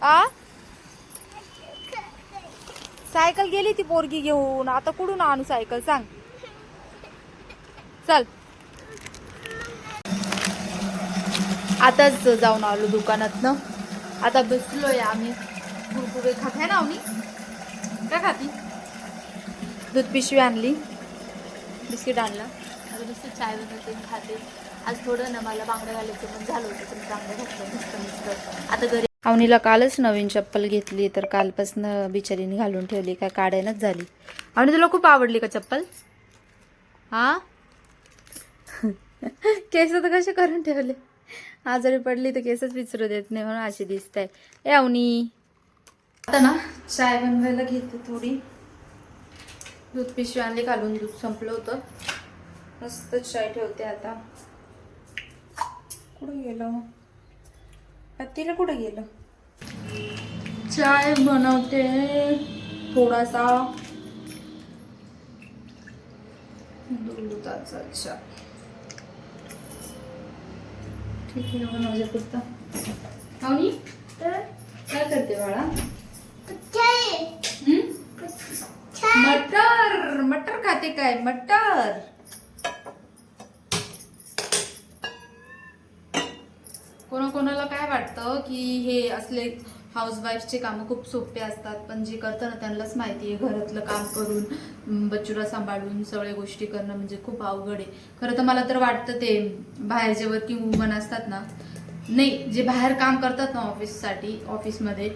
आ cycle गेली ती पोरगी घेऊन, आता कुठून आणू सायकल सांग. चल आताच जाऊन आलो दुकानातनं. आता बसलोय आम्ही. कुरकुरे खाते ना आम्ही. काय खाती? दूध पिशवी आणली, बिस्किट आणला. आता नुसतं चाय बनवते खाते. आज थोडं ना मला बांगड्या घालायचं पण झालं होतं, पण बांगड्या घातलं नुसतं. आता घरी अवनीला कालच नवीन चप्पल घेतली, तर कालपासून बिचारीने घालून ठेवली, काय काढायनच झाली. अवनी तुला खूप आवडली का चप्पल? हा केस तर कसे करून ठेवले. आजारी पडली तर केसच विचारू देत नाही म्हणून अशी दिसताय. ए अवनी, आता ना चाय बनवायला घेते थोडी. दूध पिशवी आणली, घालून दूध संपलं होतं. मस्त चाय ठेवते आता. कुठं गेलं तिला, कुठं गेलं? चाय बनवते थोडासा दुधाचा चहा. ठीक आहे ना माझ्या पुरता. अवनी काय करते बाळा? मटर मटर खाते काय? मटर कोणाकोणाला काय वाटतं की हे असले हाऊसवाईफचे कामं खूप सोपे असतात, पण जे करतं ना त्यांनाच माहिती आहे घरातलं काम करून बच्चूला सांभाळून सगळ्या गोष्टी करणं म्हणजे खूप अवघड आहे. खरं तर मला तर वाटतं ते बाहेर जे वर्किंग वुमन असतात ना, नाही जे बाहेर काम करतात ना ऑफिससाठी, ऑफिसमध्ये,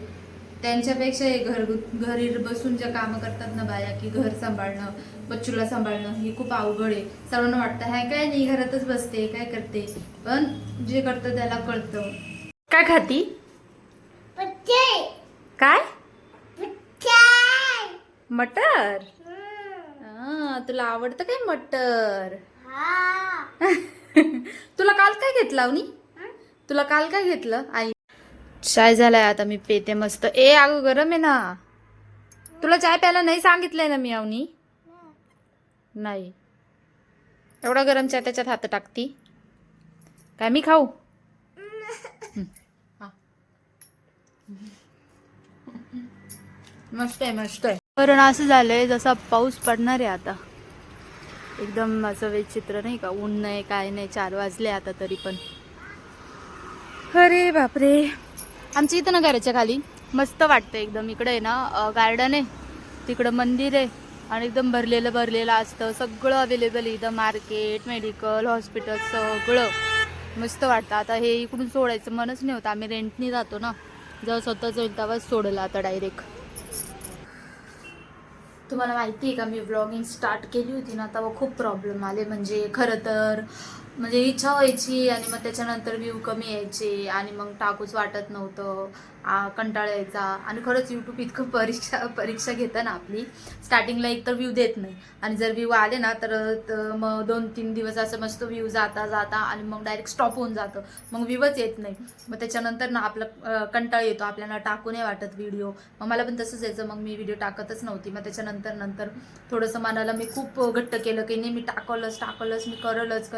त्यांच्यापेक्षा हे घरी बसून ज्या कामं करतात ना बाया, की घर सांभाळणं, बच्चूला सांभाळणं, ही खूप अवघड आहे. सर्वांना वाटतं ह्या काय नाही, घरातच बसते काय करते, पण जे करतं त्याला कळतं. काय खाती? काय? मटर. तुला आवडतं काय मटर? तुला काल काय घेतलं अवनी? तुला काल काय घेतलं आई? चाय झालाय, आता मी पेते मस्त. ए अगं गरम आहे ना. तुला चाय प्यायला नाही सांगितलंय ना मी अवनी? नाही. एवढा गरम चाय त्याच्यात हात टाकती काय? मी खाऊ? मस्त आहे मस्त आहे. कारण असं झालंय जसा पाऊस पडणार आहे आता. एकदम असं विचित्र नाही का, ऊन नाही काय नाही. 4 वाजले आता तरी पण. अरे बापरे. आमच्या इथं ना घराच्या खाली मस्त वाटतं एकदम. इकडे आहे ना गार्डन आहे, तिकडं मंदिर आहे, आणि एकदम भरलेलं असतं सगळं अवेलेबल आहे इथं. मार्केट, मेडिकल, हॉस्पिटल सगळं मस्त वाटतं. आता हे इकडून सोडायचं मनच नाही होतं. आम्ही रेंटनी जातो ना, जेव्हा स्वतःच होईल तेव्हाच सोडलं आता डायरेक्ट. तुम्हाला माहिती आहे का, मी ब्लॉगिंग स्टार्ट केली होती ना तेव्हा खूप प्रॉब्लेम आले. म्हणजे खरं तर म्हणजे इच्छा व्हायची, आणि मग त्याच्यानंतर व्ह्यू कमी यायचे, आणि मग टाकूच वाटत नव्हतं, कंटाळा यायचा. आणि खरंच यूट्यूब इतकं परीक्षा घेतं ना आपली. स्टार्टिंगला एक तर व्ह्यू देत नाही, आणि जर व्ह्यू आले ना तर मग 2-3 दिवस असं मस्त व्ह्यू जाता आणि मग डायरेक्ट स्टॉप होऊन जातं, मग व्ह्यूच येत नाही. मग त्याच्यानंतर ना आपलं कंटाळा येतो, आपल्याला टाकू नाही वाटत व्हिडिओ. मग मला पण तसंच यायचं, मग मी व्हिडिओ टाकतच नव्हती. मग त्याच्यानंतर थोडंसं मनाला मी खूप घट्ट केलं की नाही, मी टाकलंच, मी करलच.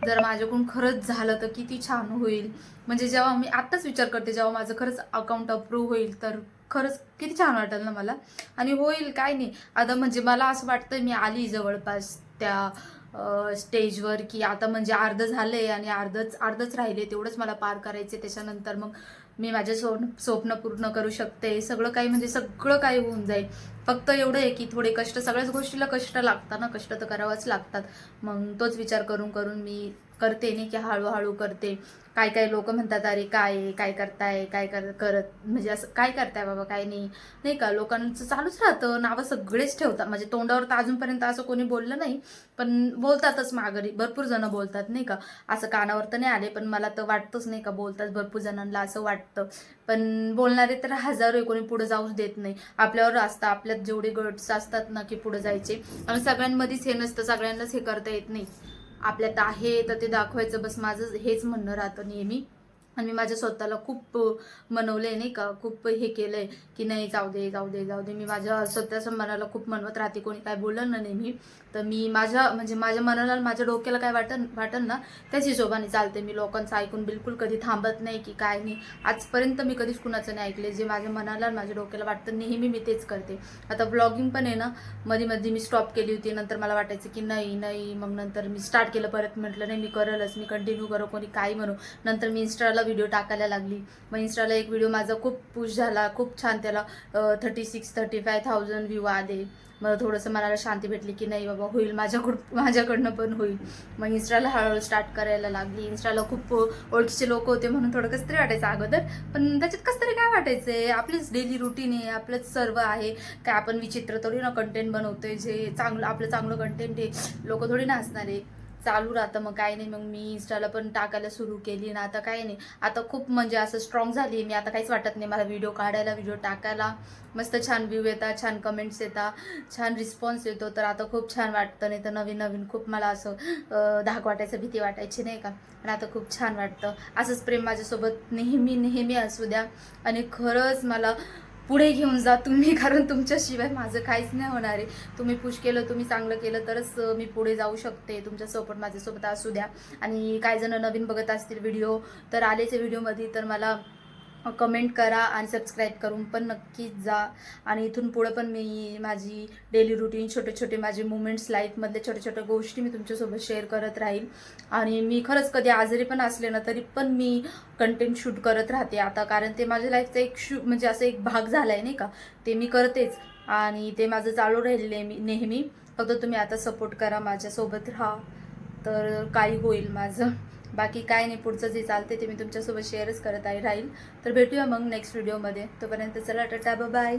जर माझ्याकडून खरंच झालं तर किती छान होईल. म्हणजे जेव्हा मी आत्ताच विचार करते, जेव्हा माझं खरंच अकाउंट अप्रूव्ह होईल तर खरंच किती छान वाटेल ना मला. आणि होईल काय नाही आता, म्हणजे मला असं वाटतं मी आली जवळपास त्या स्टेजवर, की आता म्हणजे अर्ध झालंय आणि अर्धच राहिले, तेवढंच मला पार करायचे. त्याच्यानंतर मग मी माझे स्वप्न पूर्ण करू शकते. सगळं काही म्हणजे सगळं काही होऊन जाईल. फक्त एवढं आहे की थोडे कष्ट, सगळ्याच गोष्टीला कष्ट लागतात ना, कष्ट तर करावंच लागतात. मग तोच विचार करून मी करते नाही की हळूहळू करते. काही लोक म्हणतात अरे काय करताय, करत म्हणजे असं काय करताय बाबा, काय नाही का. लोकांचं चालूच राहतं, नावं सगळेच ठेवतात. म्हणजे तोंडावर तर अजूनपर्यंत असं कोणी बोललं नाही, पण बोलतातच माघारी. भरपूर जण बोलतात नाही का. असं कानावर तर नाही आले, पण मला तर वाटतंच नाही का, बोलतात भरपूर जणांना असं वाटतं. पण बोलणारे तर हजारो, कोणी पुढे जाऊच देत नाही. आपल्यावर असतं, आपल्यात जेवढे गट्स असतात ना की पुढे जायचे. आणि सगळ्यांमध्येच हे नसतं, सगळ्यांनाच हे करता येत नाही. आपल्यात आहे तर ते दाखवायचं, बस माझं हेच म्हणणं राहतं नेहमी. आणि मी माझ्या स्वतःला खूप मनवलंय नाही का, खूप हे केलंय की नाही जाऊ दे जाऊ दे जाऊ दे. मी माझ्या स्वतःच्या मनाला खूप मनवत राहते. कोणी काय बोललं ना नेहमी तर मी माझ्या मनाला माझ्या डोक्याला काय वाटन ना त्याच हिशोबाने चालते. मी लोकांचं ऐकून बिलकुल कधी थांबत नाही की काय नाही. आजपर्यंत मी कधीच कुणाचं नाही ऐकले. जे माझ्या मनाला माझ्या डोक्याला वाटतं नेहमी मी तेच करते. आता ब्लॉगिंग पण आहे ना मध्ये मध्ये मी स्टॉप केली होती. नंतर मला वाटायचं की नाही मग नंतर मी स्टार्ट केलं परत. म्हटलं नाही मी करेलच, मी कंटिन्यू करू कोणी काही म्हणू. नंतर मी इंस्टाला व्हिडिओ टाकायला लागली. मग इंस्टाला एक व्हिडिओ माझा खूप पुश झाला, खूप छान. त्याला 36-35,000 व्ह्यू आले. मला थोडंसं मनाला शांती भेटली की नाही बाबा होईल, माझ्याकडनं पण होईल. मग इंस्टाला हळूहळू स्टार्ट करायला लागली. इंस्टाला खूप ओळखीचे लोक होते म्हणून थोडं कसं तरी वाटायचं अगोदर, पण त्याच्यात कसं तरी काय वाटायचंय, आपलीच डेली रुटीन आहे, आपलंच सर्व आहे. काय आपण विचित्र थोडी ना कंटेंट बनवतोय. जे चांगलं आपलं चांगलं कंटेंट आहे लोक थोडी ना असणार आहे. चालू राहतं. मग काही नाही, मग मी इंस्टाला पण टाकायला सुरू केली ना. आता काही नाही, आता खूप म्हणजे असं स्ट्रॉंग झाली मी. आता काहीच वाटत नाही मला व्हिडिओ काढायला, व्हिडिओ टाकायला. मस्त छान व्ह्यू येतात, छान कमेंट्स येतात, छान रिस्पॉन्स येतो. तर आता खूप छान वाटतं. नाही तर नवीन खूप मला असं धाक वाटायचं, भीती वाटायची नाही का. पण आता खूप छान वाटतं. असंच प्रेम माझ्यासोबत नेहमी असू द्या. आणि खरंच मला पुढे घेऊन जा तुम्ही, कारण तुमच्याशिवाय माझं काहीच नाही होणार आहे. तुम्ही पुश केलं, तुम्ही चांगलं केलं तरच मी पुढे जाऊ शकते. तुमचा सपोर्ट माझ्यासोबत असू द्या. आणि काही जण नवीन बघत असतील व्हिडिओ तर आलेच व्हिडिओमध्ये तर मला कमेंट करा आणि सबस्क्राईब करून पण नक्कीच जा. आणि इथून पुढं पण मी माझी डेली रुटीन, छोटे माझे मुमेंट्स, लाईफमधले छोट्या गोष्टी मी तुमच्यासोबत शेअर करत राहील. आणि मी खरंच कधी आजारी पण असले ना तरी पण मी कंटेंट शूट करत राहते आता, कारण ते माझ्या लाईफचा एक म्हणजे असं एक भाग झाला आहे नाही का. ते मी करतेच आणि ते माझं चालू राहील नेहमी. फक्त तुम्ही आता सपोर्ट करा, माझ्यासोबत राहा, तर काही होईल माझं. बाकी काय नाही, पुढचं जे चालते ते मी तुमच्यासोबत शेअरच करत राहील. तर भेटूया मग नेक्स्ट व्हिडिओमध्ये. तोपर्यंत चला टाटा, बाय.